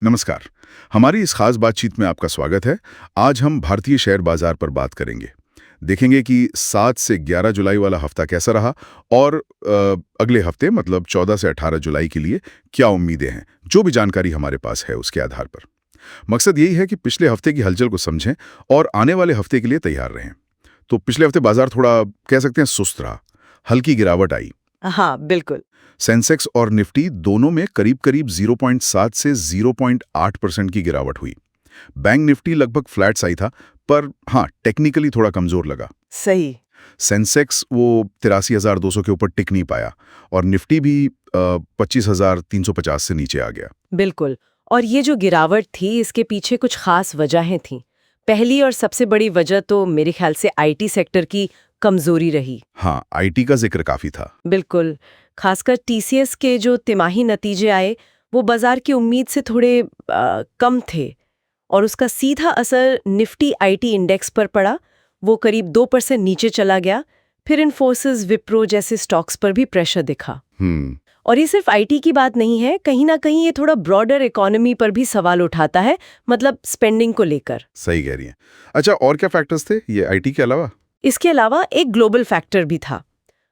नमस्कार। हमारी इस खास बातचीत में आपका स्वागत है। आज हम भारतीय शेयर बाजार पर बात करेंगे। देखेंगे कि 7 से 11 जुलाई वाला हफ्ता कैसा रहा और अगले हफ्ते मतलब 14 से 18 जुलाई के लिए क्या उम्मीदें हैं। जो भी जानकारी हमारे पास है उसके आधार पर। मकसद यही है कि पिछले हफ्ते की हलचल को समझें और आने वाले हफ्ते के लिए तैयार रहें। तो पिछले हफ्ते बाजार थोड़ा कह सकते हैं सुस्त रहा, हल्की गिरावट आई। हाँ, बिल्कुल। सेंसेक्स और निफ्टी दोनों में करीब करीब 0.7 से 0.8% की गिरावट हुई। बैंक निफ्टी लगभग फ्लैट सा ही था, पर हाँ टेक्निकली थोड़ा कमजोर लगा। सही। सेंसेक्स वो 83,200 के ऊपर टिक नहीं पाया और निफ्टी भी 25,350 से नीचे आ गया। बिल्कुल। और ये जो गिरावट थी, इसके पीछे कुछ खास वजहें थीं। पहली और सबसे बड़ी वजह तो मेरे ख्याल से आईटी सेक्टर की कमजोरी रही। हाँ, आईटी का जिक्र काफी था। बिल्कुल। खासकर टीसीएस के जो तिमाही नतीजे आए, वो बाजार की उम्मीद से थोड़े कम थे और उसका सीधा असर निफ्टी आईटी इंडेक्स पर पड़ा। वो करीब 2% नीचे चला गया। फिर इन्फोसिस, विप्रो जैसे स्टॉक्स पर भी प्रेशर दिखा। और ये सिर्फ आईटी की बात नहीं है, कहीं ना कहीं ये थोड़ा ब्रॉडर इकोनॉमी पर भी सवाल उठाता है, मतलब स्पेंडिंग को लेकर। सही कह रही हैं। अच्छा, और क्या फैक्टर्स थे ये आईटी के अलावा? इसके अलावा एक ग्लोबल फैक्टर भी था।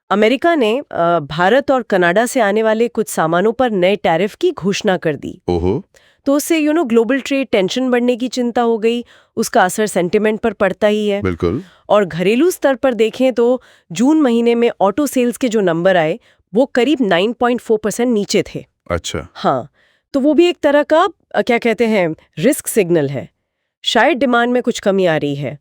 अमेरिका ने भारत और कनाडा से आने वाले कुछ सामानों पर नए टैरिफ की घोषणा कर दी। ओहो। तो उससे ग्लोबल ट्रेड टेंशन बढ़ने की चिंता हो गई। उसका असर सेंटिमेंट पर पड़ता ही है। बिल्कुल। और घरेलू स्तर पर देखें तो जून महीने में ऑटो सेल्स के जो नंबर आए, वो करीब 9.4% नीचे थे। अच्छा। हाँ, तो वो भी एक तरह का क्या कहते हैं, रिस्क सिग्नल है। शायद डिमांड में कुछ कमी आ रही है।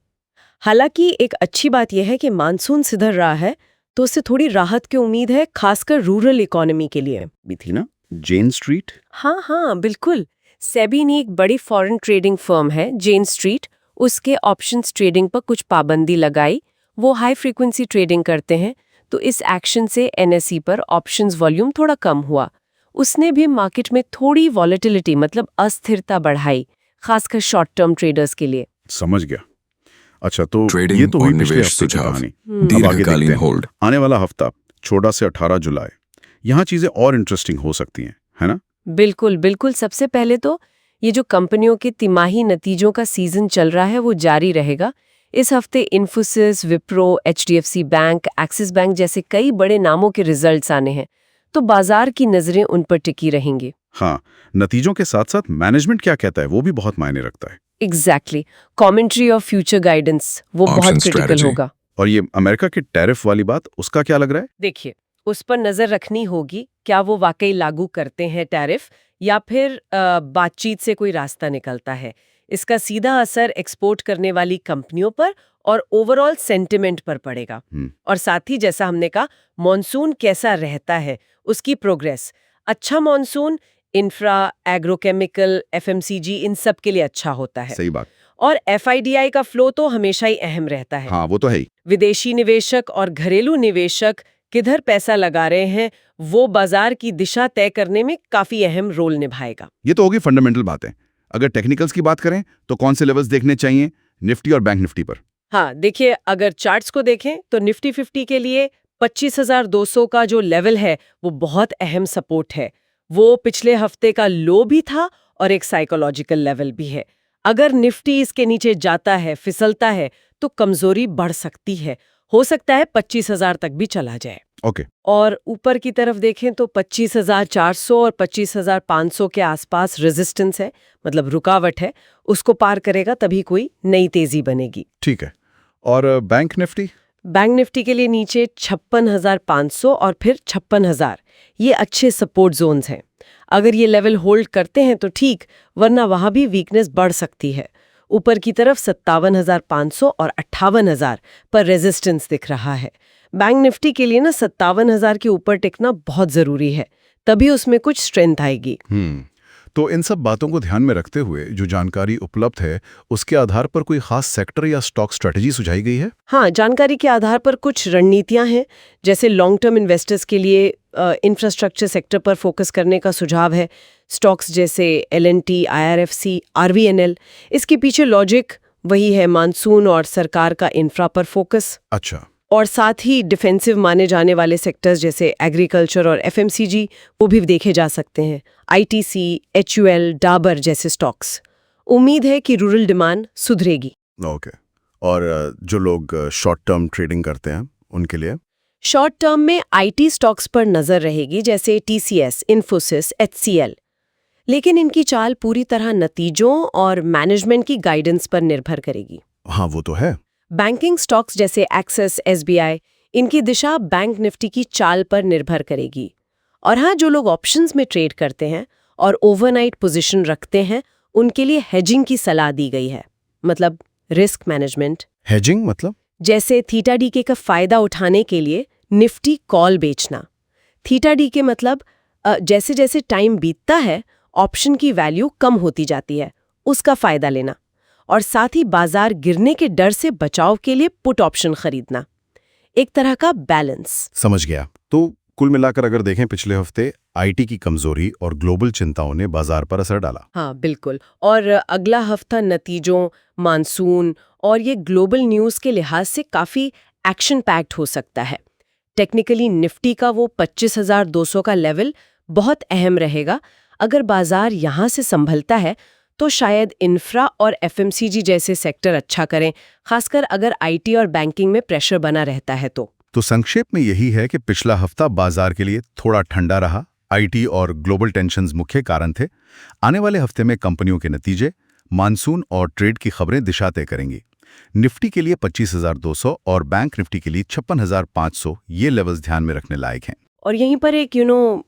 हालांकि एक अच्छी बात यह है कि मानसून सिधर रहा है, तो उससे थोड़ी राहत की उम्मीद है, खासकर रूरल इकोनॉमी के लिए। भी थी ना जेन स्ट्रीट? हाँ हाँ, बिल्कुल। सेबी ने एक बड़ी फॉरेन ट्रेडिंग फर्म है जेन स्ट्रीट, उसके ऑप्शंस ट्रेडिंग पर कुछ पाबंदी लगाई। वो हाई फ्रीक्वेंसी ट्रेडिंग करते हैं, तो इस एक्शन से एनएसई पर ऑप्शंस वॉल्यूम थोड़ा कम हुआ। उसने भी मार्केट में थोड़ी वॉलेटिलिटी मतलब अस्थिरता बढ़ाई, खासकर शॉर्ट टर्म ट्रेडर्स के लिए। समझ गया। अच्छा, तो ट्रेडिंग ये तो और हुई पिछले निवेश हफ्ते की सुझाव। कहानी। अब आगे दीर्घकालीन देखते हैं। होल्ड। आने वाला हफ्ता 14 से 18 जुलाई, यहाँ चीजें और इंटरेस्टिंग हो सकती हैं, है ना? बिल्कुल बिल्कुल। सबसे पहले तो ये जो कंपनियों के तिमाही नतीजों का सीजन चल रहा है, वो जारी रहेगा। इस हफ्ते Infosys, Wipro, HDFC bank, axis bank जैसे कई बड़े नामों के रिजल्ट्स आने हैं, तो बाजार की नजरें उन पर टिकी रहेंगी। हाँ, नतीजों के साथ साथ मैनेजमेंट क्या कहता है वो भी बहुत मायने रखता है। एग्जैक्टली। कमेंट्री और फ्यूचर गाइडेंस वो Option बहुत क्रिटिकल strategy। होगा। और ये अमेरिका के टैरिफ वाली बात, उसका क्या लग रहा है? देखिए, उस पर नजर रखनी होगी, क्या वो वाकई लागू करते हैं टैरिफ, या फिर बातचीत से कोई रास्ता निकलता है। इसका सीधा असर एक्सपोर्ट करने वाली कंपनियों पर और ओवरऑल सेंटिमेंट पर पड़ेगा। और साथ ही जैसा हमने कहा, मॉनसून कैसा रहता है, उसकी प्रोग्रेस। अच्छा मॉनसून इंफ्रा, एग्रोकेमिकल, एफएमसीजी इन सब के लिए अच्छा होता है। सही बात। और एफआईडीआई का फ्लो तो हमेशा ही अहम रहता है। हाँ, वो तो है ही। विदेशी निवेशक और घरेलू निवेशक किधर पैसा लगा रहे हैं, वो बाजार की दिशा तय करने में काफी अहम रोल निभाएगा। ये तो होगी फंडामेंटल बातें। अगर टेक्निकल्स की बात करें तो कौन से लेवल्स देखने चाहिए निफ्टी और बैंक निफ्टी पर? हाँ, देखिए, अगर चार्ट्स को देखें तो निफ्टी 50 के लिए 25,200 का जो लेवल है, वो बहुत अहम सपोर्ट है। वो पिछले हफ्ते का लो भी था और एक साइकोलॉजिकल लेवल भी है। अगर निफ्टी इसके नीचे जाता है, फिसलता है, तो कमजोरी बढ़ सकती है। हो सकता है 25,000 तक भी चला जाए। ओके। और ऊपर की तरफ देखें तो 25,400 और 25,500 के आसपास रेजिस्टेंस है, मतलब रुकावट है। उसको पार करेगा तभी कोई नई तेजी बनेगी। ठीक है। और बैंक निफ्टी? बैंक निफ्टी के लिए नीचे 56,500 और फिर 56,000, ये अच्छे सपोर्ट जोन्स हैं। अगर ये लेवल होल्ड करते हैं तो ठीक, वरना वहां भी वीकनेस बढ़ सकती है। ऊपर की तरफ 57,500 और 58,000 पर रेजिस्टेंस दिख रहा है। बैंक निफ्टी के लिए ना 57,000 के ऊपर टिकना बहुत जरूरी है, तभी उसमें कुछ स्ट्रेंथ आएगी। तो इन सब बातों को ध्यान में रखते हुए जो जानकारी उपलब्ध है, उसके आधार पर कोई खास सेक्टर या स्टॉक स्ट्रेटजी सुझाई गई है? हाँ, जानकारी के आधार पर कुछ रणनीतियां हैं। जैसे लॉन्ग टर्म इन्वेस्टर्स के लिए इंफ्रास्ट्रक्चर सेक्टर पर फोकस करने का सुझाव है। स्टॉक्स जैसे एलएनटी, आईआरएफसी, आरवीएनएल। इसके पीछे लॉजिक वही है, मानसून और सरकार का इंफ्रा पर फोकस। अच्छा। और साथ ही डिफेंसिव माने जाने वाले सेक्टर्स जैसे एग्रीकल्चर और एफएमसीजी वो भी देखे जा सकते हैं। आईटीसी, एचयूएल, डाबर जैसे स्टॉक्स। उम्मीद है कि रूरल डिमांड सुधरेगी। ओके। और जो लोग शॉर्ट टर्म ट्रेडिंग करते हैं उनके लिए? शॉर्ट टर्म में आईटी स्टॉक्स पर नजर रहेगी, जैसे टीसीएस, इन्फोसिस, एचसीएल। लेकिन इनकी चाल पूरी तरह नतीजों और मैनेजमेंट की गाइडेंस पर निर्भर करेगी। हाँ, वो तो है। बैंकिंग स्टॉक्स जैसे एक्सिस, एसबीआई, इनकी दिशा बैंक निफ्टी की चाल पर निर्भर करेगी। और हाँ, जो लोग ऑप्शंस में ट्रेड करते हैं और ओवरनाइट पोजीशन रखते हैं, उनके लिए हेजिंग की सलाह दी गई है, मतलब रिस्क मैनेजमेंट। हेजिंग मतलब? जैसे थीटा डीके का फायदा उठाने के लिए निफ्टी कॉल बेचना। थीटा डीके मतलब जैसे जैसे टाइम बीतता है ऑप्शन की वैल्यू कम होती जाती है, उसका फायदा लेना। और साथ ही बाजार गिरने के डर से बचाव के लिए पुट ऑप्शन खरीदना। एक तरह का बैलेंस। समझ गया। तो कुल मिलाकर अगर देखें, पिछले हफ्ते आईटी की कमजोरी और ग्लोबल चिंताओं ने बाजार पर असर डाला। हाँ, बिल्कुल। और अगला हफ्ता नतीजों, मानसून और ये ग्लोबल न्यूज़ के लिहाज से काफ़ी एक्शन पैक्ड हो सकता है। टेक्निकली निफ्टी का वो 25,200 का लेवल बहुत अहम रहेगा। अगर बाजार यहाँ से संभलता है तो शायद इंफ्रा और एफएमसीजी जैसे सेक्टर अच्छा करें, खासकर अगर आईटी और बैंकिंग में प्रेशर बना रहता है तो संक्षेप में यही है कि पिछला हफ्ता बाजार के लिए थोड़ा ठंडा रहा। आईटी और ग्लोबल टेंशन्स मुख्य कारण थे। आने वाले हफ्ते में कंपनियों के नतीजे, मानसून और ट्रेड की खबरें दिशा तय करेंगी। निफ्टी के लिए 25,200 और बैंक निफ्टी के लिए 56,500 ये लेवल्स ध्यान में रखने लायक हैं। और यहीं पर एक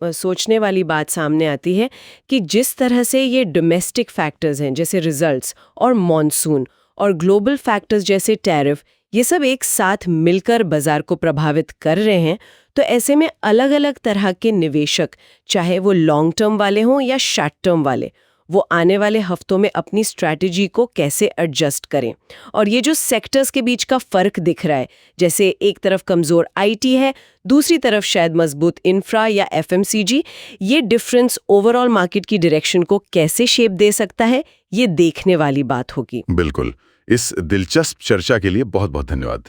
सोचने वाली बात सामने आती है कि जिस तरह से ये डोमेस्टिक फैक्टर्स हैं जैसे रिजल्ट्स और मॉनसून, और ग्लोबल फैक्टर्स जैसे टैरिफ, ये सब एक साथ मिलकर बाजार को प्रभावित कर रहे हैं, तो ऐसे में अलग अलग तरह के निवेशक, चाहे वो लॉन्ग टर्म वाले हों या शॉर्ट टर्म वाले, वो आने वाले हफ्तों में अपनी स्ट्रैटेजी को कैसे एडजस्ट करें। और ये जो सेक्टर्स के बीच का फर्क दिख रहा है, जैसे एक तरफ कमजोर आईटी है, दूसरी तरफ शायद मजबूत इंफ्रा या एफएमसीजी, ये डिफरेंस ओवरऑल मार्केट की डायरेक्शन को कैसे शेप दे सकता है, ये देखने वाली बात होगी। बिल्कुल। इस दिलचस्प चर्चा के लिए बहुत बहुत धन्यवाद।